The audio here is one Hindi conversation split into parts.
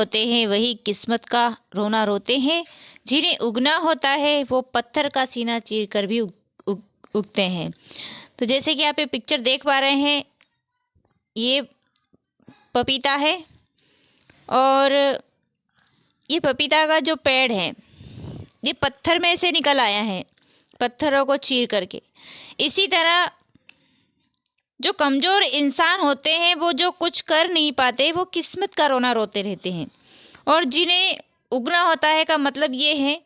होते हैं वही किस्मत का रोना रोते हैं, जिन्हें उगना होता है वो पत्थर का सीना चीर कर भी उगते हैं। तो जैसे कि आप ये पिक्चर देख पा रहे हैं, ये पपीता है और ये पपीता का जो पेड़ है ये पत्थर में से निकल आया है, पत्थरों को चीर करके। इसी तरह जो कमज़ोर इंसान होते हैं, वो जो कुछ कर नहीं पाते, वो किस्मत का रोना रोते रहते हैं। और जिन्हें उगना होता है का मतलब ये है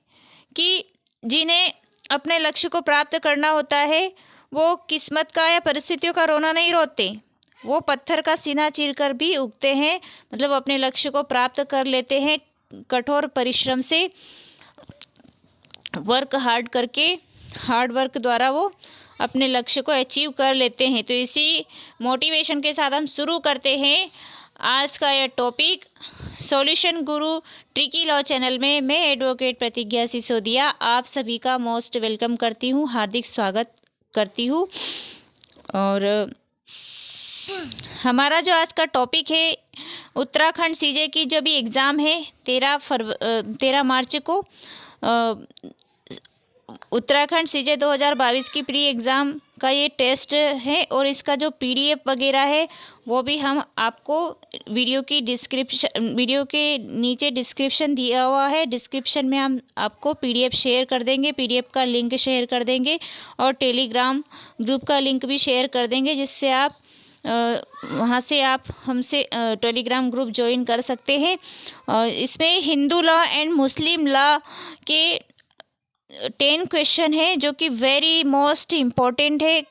कि जिन्हें अपने लक्ष्य को प्राप्त करना होता है, वो किस्मत का या परिस्थितियों का रोना नहीं रोते, वो पत्थर का सीना चीरकर भी उगते हैं, मतलब अपने लक्ष्य को प्राप्त कर लेते हैं कठोर परिश्रम से, वर्क हार्ड करके, हार्ड वर्क द्वारा वो अपने लक्ष्य को अचीव कर लेते हैं। तो इसी मोटिवेशन के साथ हम शुरू करते हैं आज का यह टॉपिक। सॉल्यूशन गुरु ट्रिकी लॉ चैनल में मैं एडवोकेट प्रतिज्ञा सिसोदिया आप सभी का मोस्ट वेलकम करती हूँ, हार्दिक स्वागत करती हूँ। और हमारा जो आज का टॉपिक है, उत्तराखंड सीजे की जो भी एग्ज़ाम है 13 मार्च को उत्तराखंड सीजे 2022 की प्री एग्ज़ाम का ये टेस्ट है और इसका जो पीडीएफ वगैरह है वो भी हम आपको वीडियो के नीचे डिस्क्रिप्शन दिया हुआ है, डिस्क्रिप्शन में हम आपको पीडीएफ शेयर कर देंगे, पीडीएफ का लिंक शेयर कर देंगे और टेलीग्राम ग्रुप का लिंक भी शेयर कर देंगे, जिससे आप वहाँ से आप हमसे टेलीग्राम ग्रुप ज्वाइन कर सकते हैं। इसमें Hindu law and Muslim law के 10 क्वेश्चन है जो कि वेरी मोस्ट इम्पॉर्टेंट है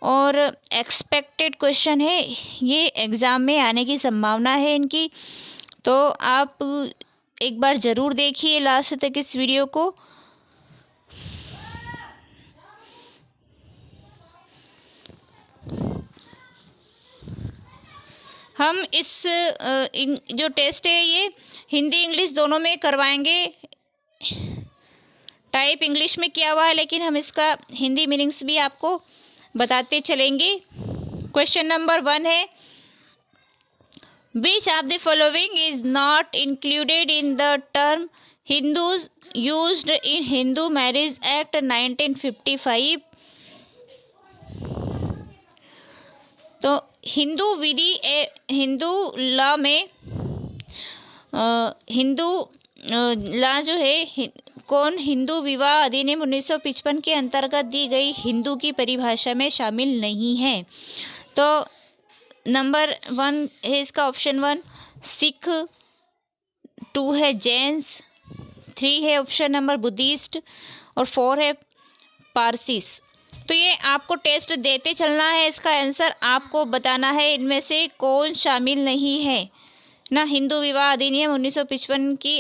और एक्सपेक्टेड क्वेश्चन है, ये एग्ज़ाम में आने की संभावना है इनकी। तो आप एक बार ज़रूर देखिए लास्ट तक इस वीडियो को। हम इस जो टेस्ट है ये हिंदी इंग्लिश दोनों में करवाएंगे। टाइप इंग्लिश में किया हुआ है, लेकिन हम इसका हिंदी मीनिंग्स भी आपको बताते चलेंगे। क्वेश्चन नंबर 1 है, which of the following is not included in the term Hindus used in Hindu marriage act 1955। तो हिंदू विधि हिंदू लॉ में हिंदू लॉ जो है कौन हिंदू विवाह अधिनियम 1955 के अंतर्गत दी गई हिंदू की परिभाषा में शामिल नहीं है। तो नंबर 1 है इसका ऑप्शन 1 सिख, 2 है जैन्स, 3 है ऑप्शन नंबर बुद्धिस्ट और 4 है पारसीस। तो ये आपको टेस्ट देते चलना है, इसका आंसर आपको बताना है इनमें से कौन शामिल नहीं है ना। हिंदू विवाह अधिनियम 1955 की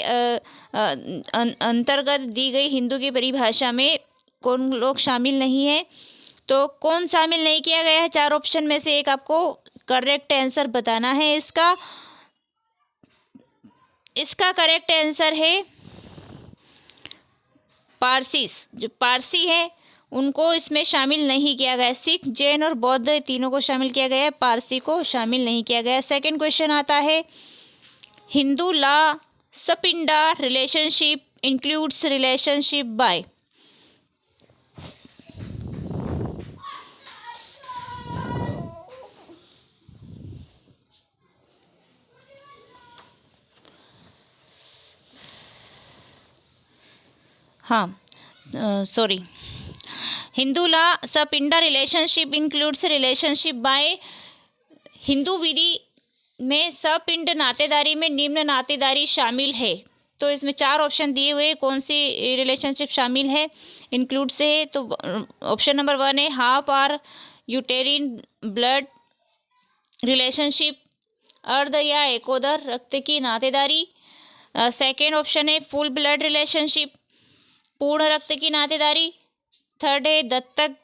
अंतर्गत दी गई हिंदू की परिभाषा में कौन लोग शामिल नहीं है, तो कौन शामिल नहीं किया गया है, 4 ऑप्शन में से एक आपको करेक्ट आंसर बताना है। इसका करेक्ट आंसर है पारसीस। जो पारसी है उनको इसमें शामिल नहीं किया गया। सिख, जैन और बौद्ध तीनों को शामिल किया गया है, पारसी को शामिल नहीं किया गया। सेकंड क्वेश्चन आता है, Hindu law sapinda relationship includes relationship by. हाँ, sorry, Hindu law sapinda relationship includes relationship by. Hindu विधि में सपिंड नातेदारी में निम्न नातेदारी शामिल है। तो इसमें 4 ऑप्शन दिए हुए, कौन सी रिलेशनशिप शामिल है, इंक्लूड से है। तो ऑप्शन नंबर 1 है half or uterine blood relationship, अर्ध या एकोदर रक्त की नातेदारी। सेकेंड ऑप्शन है फुल ब्लड रिलेशनशिप, पूर्ण रक्त की नातेदारी। थर्ड है दत्तक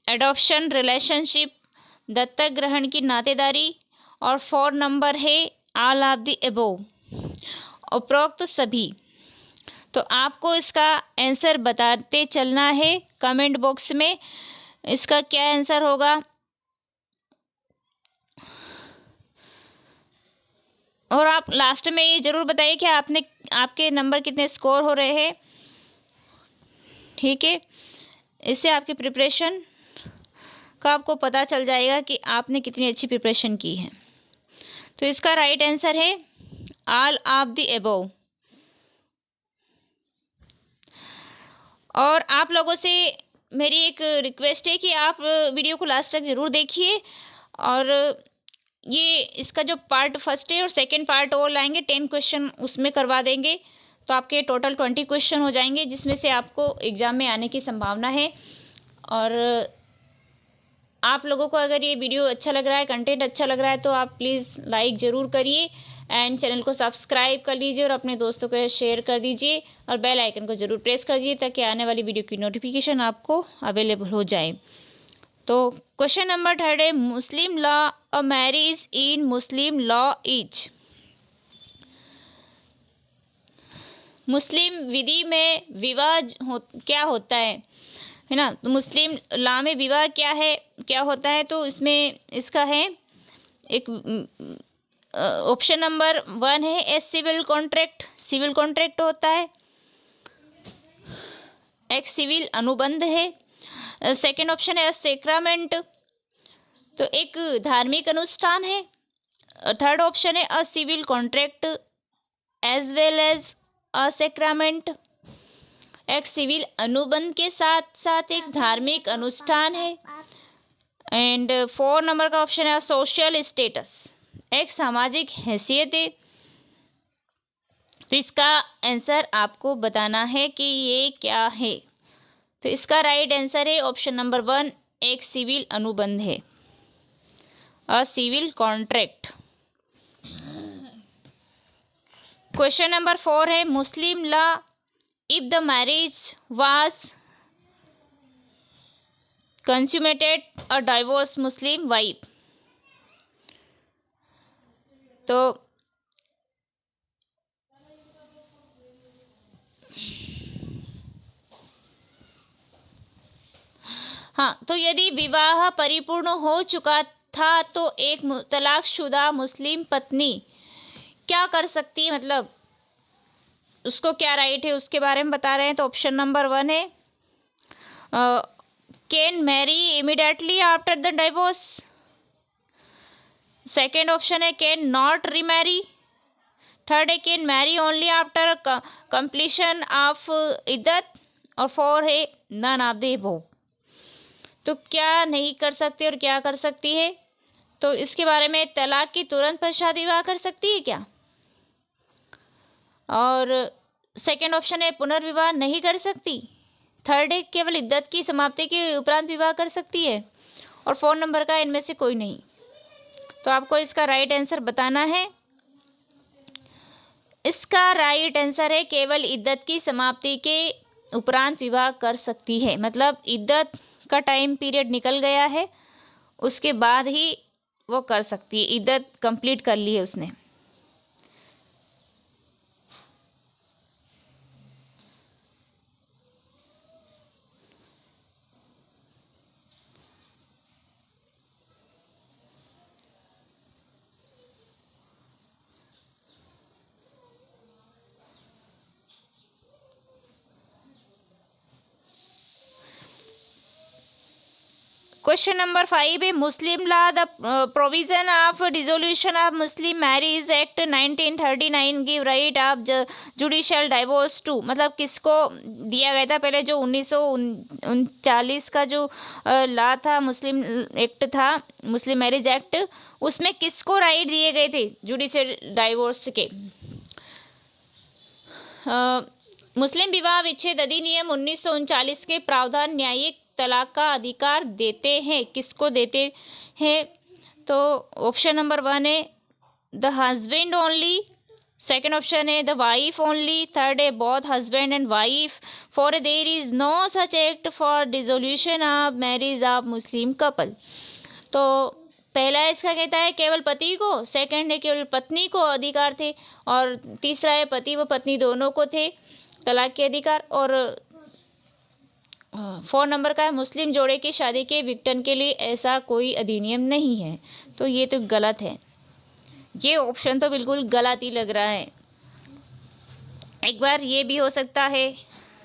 एडॉप्शन रिलेशनशिप, दत्तक ग्रहण की नातेदारी। और 4 नंबर है ऑल ऑफ द अबोव, उपरोक्त सभी। तो आपको इसका आंसर बताते चलना है कमेंट बॉक्स में, इसका क्या आंसर होगा। और आप लास्ट में ये ज़रूर बताइए कि आपके नंबर कितने स्कोर हो रहे हैं, ठीक है। इससे आपकी प्रिपरेशन का आपको पता चल जाएगा कि आपने कितनी अच्छी प्रिपरेशन की है। तो इसका राइट आंसर है ऑल ऑफ द अबव। और आप लोगों से मेरी एक रिक्वेस्ट है कि आप वीडियो को लास्ट तक ज़रूर देखिए। और ये इसका जो पार्ट फर्स्ट है और सेकंड पार्ट और लाएंगे, 10 क्वेश्चन उसमें करवा देंगे, तो आपके टोटल 20 क्वेश्चन हो जाएंगे, जिसमें से आपको एग्ज़ाम में आने की संभावना है। और आप लोगों को अगर ये वीडियो अच्छा लग रहा है, कंटेंट अच्छा लग रहा है, तो आप प्लीज़ लाइक ज़रूर करिए एंड चैनल को सब्सक्राइब कर लीजिए और अपने दोस्तों को शेयर कर दीजिए और बेल आइकन को ज़रूर प्रेस कर दीजिए ताकि आने वाली वीडियो की नोटिफिकेशन आपको अवेलेबल हो जाए। तो क्वेश्चन नंबर 3 है, Muslim law a marriage in Muslim law is. Muslim विधि में विवाह क्या होता है ना। तो मुस्लिम लॉ में विवाह क्या होता है, तो इसमें इसका है एक ऑप्शन नंबर 1 है a civil contract, civil contract होता है। एक सिविल अनुबंध है। सेकंड ऑप्शन है सेक्रामेंट, तो एक धार्मिक अनुष्ठान है। थर्ड ऑप्शन है a civil contract as well as a sacrament, एक सिविल अनुबंध के साथ साथ एक धार्मिक अनुष्ठान है। एंड 4 नंबर का ऑप्शन है सोशल स्टेटस, एक सामाजिक हैसियत है। तो इसका आंसर आपको बताना है कि ये क्या है। तो इसका राइट आंसर है ऑप्शन नंबर 1, एक सिविल अनुबंध है, a civil contract. Question number 4 है, Muslim law if the marriage was consummated a divorce Muslim wife. तो हाँ, तो यदि विवाह परिपूर्ण हो चुका था तो एक तलाकशुदा मुस्लिम पत्नी क्या कर सकती है, मतलब उसको क्या राइट है उसके बारे में बता रहे हैं। तो ऑप्शन नंबर 1 है can marry immediately after the divorce. Second option है कैन नॉट रीमैरी। थर्ड है can marry only after completion of iddat. और 4 है नन ऑफ द अबव। तो क्या नहीं कर सकती और क्या कर सकती है, तो इसके बारे में तलाक की तुरंत पश्चात विवाह कर सकती है क्या। और सेकंड ऑप्शन है पुनर्विवाह नहीं कर सकती। थर्ड है केवल इद्दत की समाप्ति के उपरांत विवाह कर सकती है। और 4 नंबर का इनमें से कोई नहीं। तो आपको इसका राइट आंसर बताना है। इसका राइट आंसर है केवल इद्दत की समाप्ति के उपरांत विवाह कर सकती है, मतलब इद्दत का टाइम पीरियड निकल गया है उसके बाद ही वो कर सकती है, इद्दत कंप्लीट कर ली है उसने। क्वेश्चन नंबर 5 है, Muslim law the provision of dissolution of Muslim marriage act 1939 give right of judicial divorce to. मतलब किसको दिया गया था, पहले जो 1939 का जो लॉ था, मुस्लिम एक्ट था, मुस्लिम मैरिज एक्ट, उसमें किसको राइट दिए गए थे जुडिशियल डाइवोर्स के। मुस्लिम विवाह विच्छेद अधिनियम 1939 के प्रावधान न्यायिक तलाक का अधिकार देते हैं, किसको देते हैं। तो ऑप्शन नंबर 1 है the husband only. Second option है द वाइफ ओनली। थर्ड है both husband and wife. Four है there is no such act for dissolution of marriage of Muslim couple. तो पहला इसका कहता है केवल पति को, सेकंड है केवल पत्नी को अधिकार थे, और तीसरा है पति व पत्नी दोनों को थे तलाक के अधिकार। और 4 नंबर का है मुस्लिम जोड़े की शादी के विघटन के लिए ऐसा कोई अधिनियम नहीं है। तो ये तो गलत है, ये ऑप्शन तो बिल्कुल गलत ही लग रहा है। एक बार ये भी हो सकता है,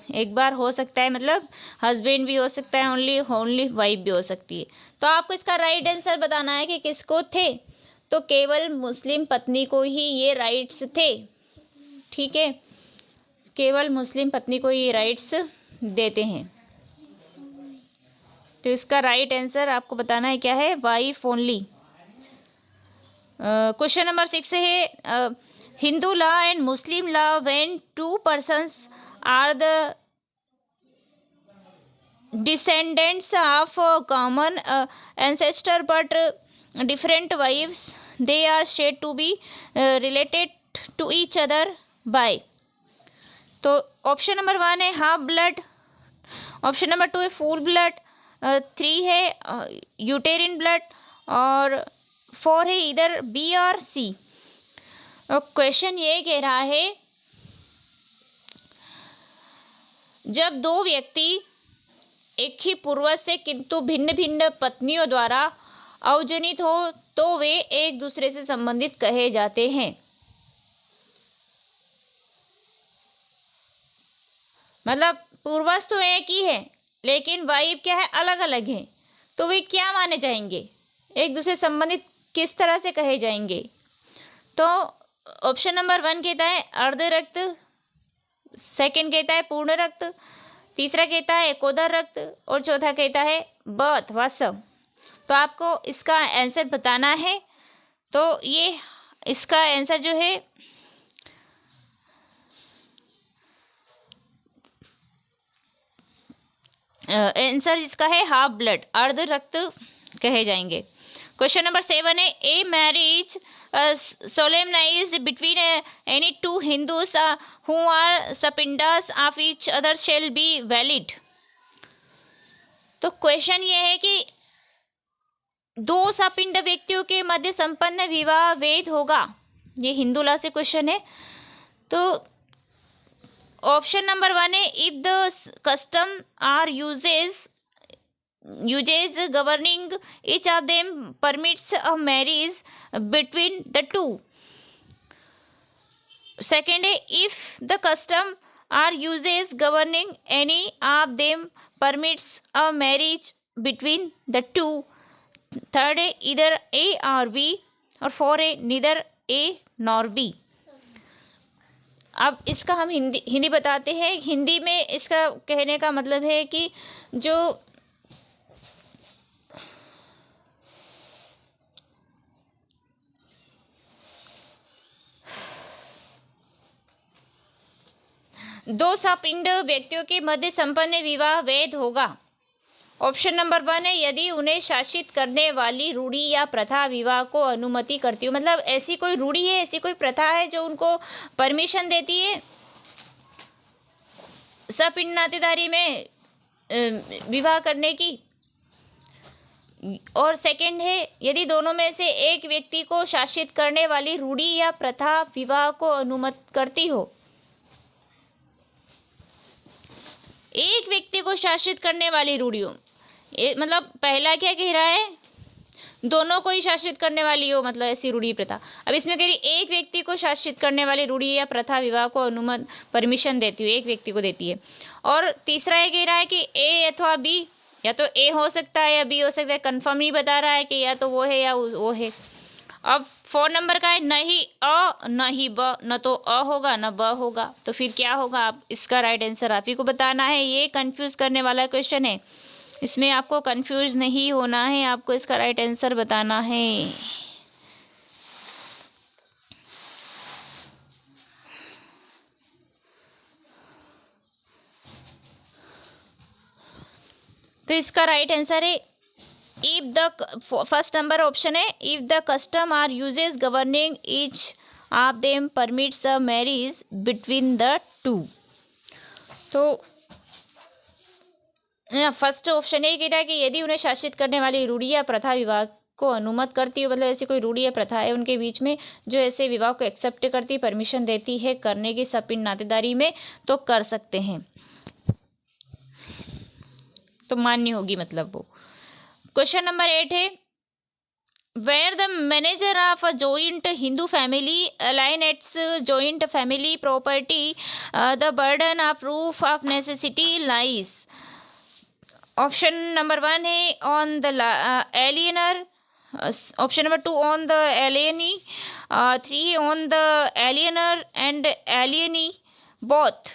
एक बार हो सकता है, मतलब हस्बैंड भी हो सकता है, ओनली वाइफ भी हो सकती है। तो आपको इसका राइट आंसर बताना है कि किसको थे। तो केवल मुस्लिम पत्नी को ही ये राइट्स थे, ठीक है, केवल मुस्लिम पत्नी को ये राइट्स देते हैं। तो इसका राइट आंसर आपको बताना है क्या है, वाइफ ओनली। क्वेश्चन नंबर 6 है Hindu law and Muslim law when two persons are the descendants of common ancestor but different wives, they are said to be related to each other by। तो ऑप्शन नंबर 1 है हाफ ब्लड, ऑप्शन नंबर 2 है फुल ब्लड, 3 है यूटेरिन ब्लड, और 4 है इधर बी और सी। क्वेश्चन ये कह रहा है जब दो व्यक्ति एक ही पूर्वज से किंतु भिन्न भिन्न पत्नियों द्वारा अवजनित हो तो वे एक दूसरे से संबंधित कहे जाते हैं। मतलब पूर्वज तो एक ही है लेकिन वाइफ क्या है, अलग अलग है, तो वे क्या माने जाएंगे, एक दूसरे से संबंधित किस तरह से कहे जाएंगे। तो ऑप्शन नंबर 1 कहता है अर्ध रक्त, सेकंड कहता है पूर्ण रक्त, तीसरा कहता है एकोदर रक्त, और चौथा कहता है ब अथवा स। तो आपको इसका आंसर बताना है। तो ये इसका आंसर जो है आंसर इसका है हाफ ब्लड, अर्ध रक्त कहे जाएंगे। क्वेश्चन नंबर 7 है a marriage solemnized between any two Hindus who are sapindas of each other shall be valid। तो क्वेश्चन ये है कि दो सपिंड व्यक्तियों के मध्य संपन्न विवाह वैध होगा, ये हिंदू लॉ से क्वेश्चन है। तो ऑप्शन नंबर 1 है if the custom are uses governing each of them permits a marriage between the two। second है if the custom or uses governing any of them permits a marriage between the two। Third है इधर ए और बी, और 4 है नीदर ए नॉर बी। अब इसका हम हिंदी बताते हैं। हिंदी में इसका कहने का मतलब है कि जो दो सपिंड व्यक्तियों के मध्य संपन्न विवाह वैध होगा। ऑप्शन नंबर 1 है यदि उन्हें शासित करने वाली रूढ़ी या प्रथा विवाह को अनुमति करती हो, मतलब ऐसी कोई रूढ़ी है, ऐसी कोई प्रथा है जो उनको परमिशन देती है सपिंड नातेदारी में विवाह करने की। और सेकंड है यदि दोनों में से एक व्यक्ति को शासित करने वाली रूढ़ी या प्रथा विवाह को अनुमति करती हो। एक व्यक्ति को शासित करने वाली रूढ़ियों, मतलब पहला क्या कह रहा है, दोनों को ही शासित करने वाली हो, मतलब ऐसी रूढ़ी प्रथा। अब इसमें कह रही एक व्यक्ति को शासित करने वाली रूढ़ी या प्रथा विवाह को अनुमति परमिशन देती है, एक व्यक्ति को देती है। और तीसरा ये कह रहा है कि ए अथवा बी, या तो ए हो सकता है या बी हो सकता है, कंफर्म नहीं बता रहा है कि या तो वो है या वो है। अब 4 नंबर का है न ही अ न ही ब, न तो अ होगा न ब होगा, तो फिर क्या होगा, आप इसका राइट आंसर आप ही को बताना है। ये कंफ्यूज करने वाला क्वेश्चन है, इसमें आपको कंफ्यूज नहीं होना है, आपको इसका राइट आंसर बताना है। तो इसका राइट आंसर है if the first number option है if the custom or usages governing each of them permits a marriage between the two. तो फर्स्ट ऑप्शन ये कह रहा है कि यदि उन्हें शासित करने वाली रूढ़ी या प्रथा विवाह को अनुमत करती है, मतलब ऐसी कोई रूढ़ी या प्रथा है उनके बीच में जो ऐसे विवाह को एक्सेप्ट करती, परमिशन देती है करने की सपिंड नातेदारी में, तो कर सकते हैं, तो मान्य होगी मतलब वो। क्वेश्चन नंबर 8 है where the manager of a joint Hindu family align its joint family property, the burden of proof of necessity lies. Option number 1 है on the alienor, option number 2 on the alienee, 3 on the alienor and alienee both,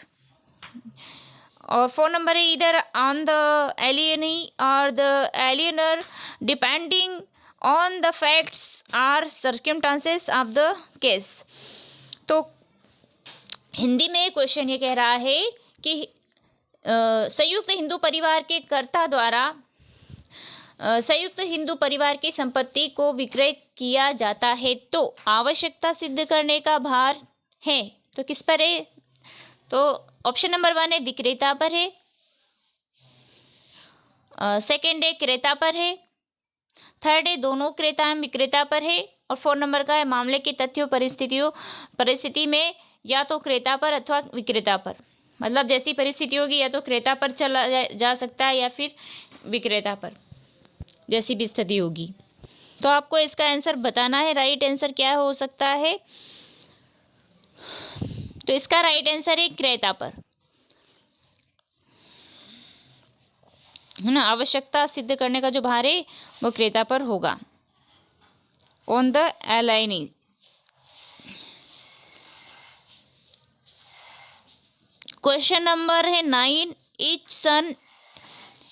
और 4 नंबर है इधर ऑन द एलियनी और the alienor depending on the facts or circumstances of the case. तो हिंदी में क्वेश्चन ये कह रहा है कि संयुक्त हिंदू परिवार के कर्ता द्वारा संयुक्त हिंदू परिवार की संपत्ति को विक्रय किया जाता है तो आवश्यकता सिद्ध करने का भार है तो किस पर है? तो ऑप्शन नंबर 1 है विक्रेता पर है, सेकंड है क्रेता पर है, थर्ड है दोनों क्रेता एवं विक्रेता पर है, और 4 नंबर का है मामले की तथ्यों परिस्थिति में या तो क्रेता पर अथवा विक्रेता पर। मतलब जैसी परिस्थिति होगी या तो क्रेता पर चला जा सकता है या फिर विक्रेता पर, जैसी भी स्थिति होगी। तो आपको इसका आंसर बताना है, राइट आंसर क्या हो सकता है। तो इसका राइट आंसर है क्रेता पर, है ना। आवश्यकता सिद्ध करने का जो भार है वो क्रेता पर होगा, on the alienee. Question number है 9, each son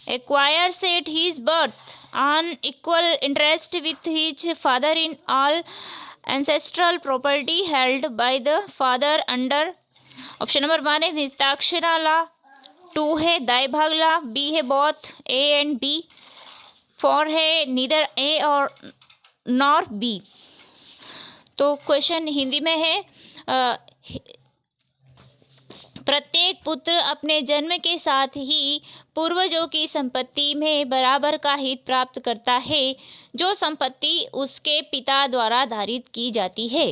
acquires at his birth an equal interest with his father in all ancestral property held by the father under option number 1 है मिताक्षरा ला, 2 है दाई भाग ला, बी है बोथ ए एंड बी, 4 है नीदर ए और नॉर बी। तो क्वेश्चन हिंदी में है प्रत्येक पुत्र अपने जन्म के साथ ही पूर्वजों की संपत्ति में बराबर का हित प्राप्त करता है जो संपत्ति उसके पिता द्वारा धारित की जाती है।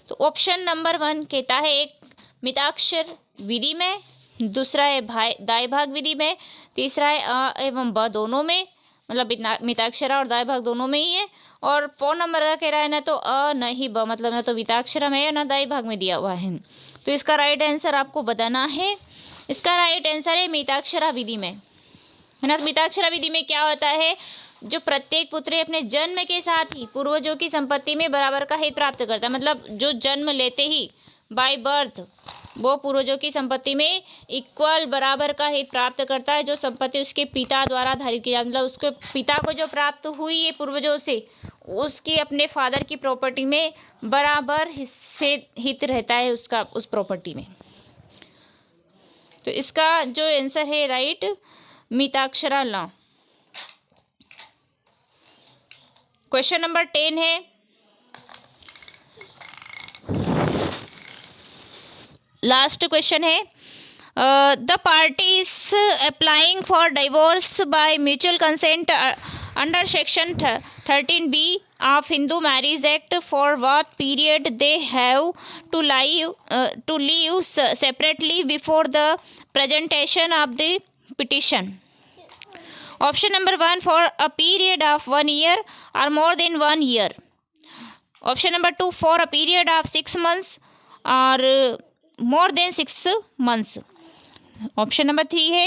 तो ऑप्शन नंबर 1 कहता है एक मिताक्षर विधि में, दूसरा है दाई भाग विधि में, तीसरा है अ एवं ब दोनों में, मतलब मिताक्षरा और दाई भाग दोनों में ही है, और 4 नंबर का कह रहा है ना तो अ न ही ब, मतलब ना तो मिताक्षरा में है ना दाई भाग में दिया हुआ है। तो इसका राइट आंसर आपको बताना है। इसका राइट आंसर है मिताक्षरा विधि में, है ना। मिताक्षरा विधि में क्या होता है, जो प्रत्येक पुत्र अपने जन्म के साथ ही पूर्वजों की संपत्ति में बराबर का हित प्राप्त करता है, मतलब जो जन्म लेते ही बाय बर्थ वो पूर्वजों की संपत्ति में इक्वल बराबर का हित प्राप्त करता है जो संपत्ति उसके पिता द्वारा धारित की जाती है, मतलब उसके पिता को जो प्राप्त हुई है पूर्वजों से उसकी अपने फादर की प्रॉपर्टी में बराबर हिस्से हित रहता है उसका उस प्रॉपर्टी में। तो इसका जो आंसर है right Mitakshara law. Question number 10 है लास्ट क्वेश्चन है the parties applying for divorce by mutual consent under section 13B of Hindu Marriage Act for what period they have to live separately before the presentation of the petition. Option number 1 for a period of 1 year or more than 1 year. Option number 2 for a period of 6 months or more than 6 months. Option number 3 है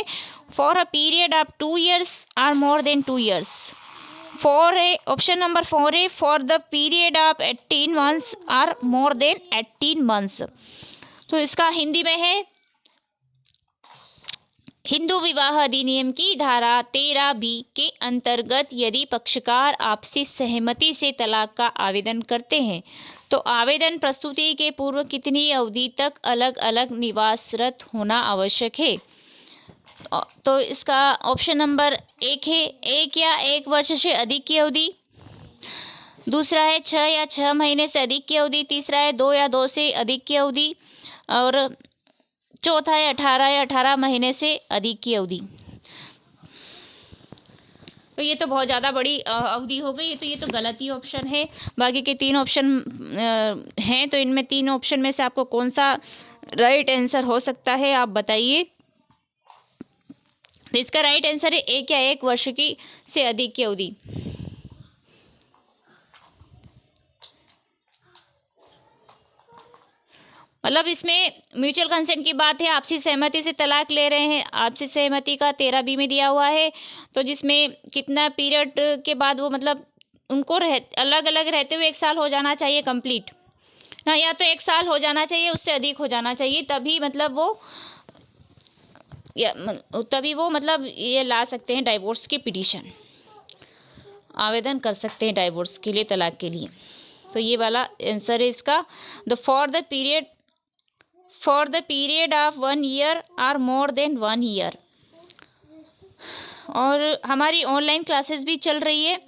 for a period of 2 years or more than 2 years. Option number 4 है for the period of 18 months और मोर देन 18 मंथ्स। तो इसका हिंदी में है हिंदू विवाह अधिनियम की धारा 13B के अंतर्गत यदि पक्षकार आपसी सहमति से तलाक का आवेदन करते हैं तो आवेदन प्रस्तुति के पूर्व कितनी अवधि तक अलग अलग निवासरत होना आवश्यक है। तो इसका ऑप्शन नंबर 1 है 1 या 1 वर्ष से अधिक की अवधि, दूसरा है 6 या 6 महीने से अधिक की अवधि, तीसरा है 2 या 2 से अधिक की अवधि, और चौथा है 18 या 18 महीने से अधिक की अवधि। तो ये तो बहुत ज़्यादा बड़ी अवधि हो गई, तो ये तो गलत ही ऑप्शन है। बाकी के 3 ऑप्शन हैं, तो इनमें 3 ऑप्शन में से आपको कौन सा राइट आंसर हो सकता है आप बताइए। तो इसका राइट आंसर है 1 या 1 वर्ष की से अधिक की अवधि। मतलब इसमें म्यूचुअल कंसेंट की बात है, आपसी सहमति से तलाक ले रहे हैं। आपसी सहमति का 13B में दिया हुआ है, तो जिसमें कितना पीरियड के बाद वो मतलब उनको अलग अलग रहते हुए 1 साल हो जाना चाहिए कंप्लीट ना, या तो 1 साल हो जाना चाहिए, उससे अधिक हो जाना चाहिए, तभी मतलब वो मतलब ये ला सकते हैं डाइवोर्स की पिटीशन, आवेदन कर सकते हैं डाइवोर्स के लिए, तलाक के लिए। तो ये वाला आंसर है इसका। For the period of 1 year और मोर देन 1 ईयर। और हमारी ऑनलाइन क्लासेस भी चल रही है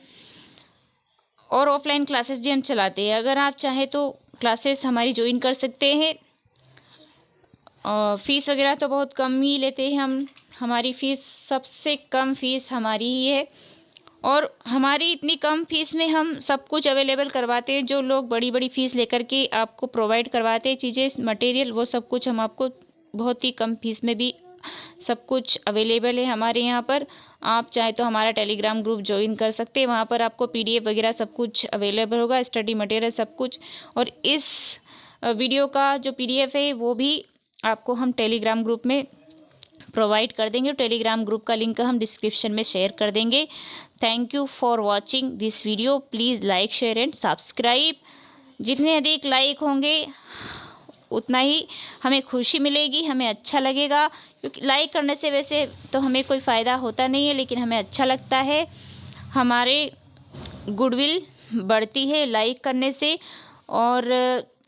और ऑफलाइन क्लासेस भी हम चलाते हैं। अगर आप चाहें तो क्लासेस हमारी ज्वाइन कर सकते हैं। और फीस वगैरह तो बहुत कम ही लेते हैं हम, हमारी फ़ीस सबसे कम फ़ीस हमारी ही है। और हमारी इतनी कम फीस में हम सब कुछ अवेलेबल करवाते हैं। जो लोग बड़ी बड़ी फ़ीस लेकर के आपको प्रोवाइड करवाते हैं चीज़ें, मटेरियल, वो सब कुछ हम आपको बहुत ही कम फीस में भी सब कुछ अवेलेबल है हमारे यहाँ पर। आप चाहे तो हमारा टेलीग्राम ग्रुप ज्वाइन कर सकते हैं, वहाँ पर आपको PDF वगैरह सब कुछ अवेलेबल होगा, स्टडी मटेरियल सब कुछ। और इस वीडियो का जो PDF है वो भी आपको हम टेलीग्राम ग्रुप में प्रोवाइड कर देंगे। टेलीग्राम ग्रुप का लिंक हम डिस्क्रिप्शन में शेयर कर देंगे। Thank you for watching this video. Please like, share and subscribe. जितने अधिक लाइक होंगे उतना ही हमें खुशी मिलेगी, हमें अच्छा लगेगा। क्योंकि लाइक करने से वैसे तो हमें कोई फ़ायदा होता नहीं है, लेकिन हमें अच्छा लगता है, हमारे गुडविल बढ़ती है लाइक करने से। और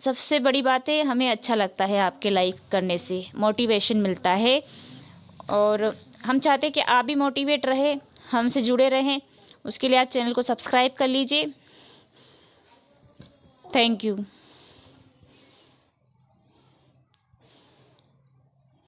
सबसे बड़ी बात है, हमें अच्छा लगता है आपके लाइक करने से, मोटिवेशन मिलता है। और हम चाहते हैं कि आप भी मोटिवेट रहें, हमसे जुड़े रहें। उसके लिए आप चैनल को सब्सक्राइब कर लीजिए। Thank you.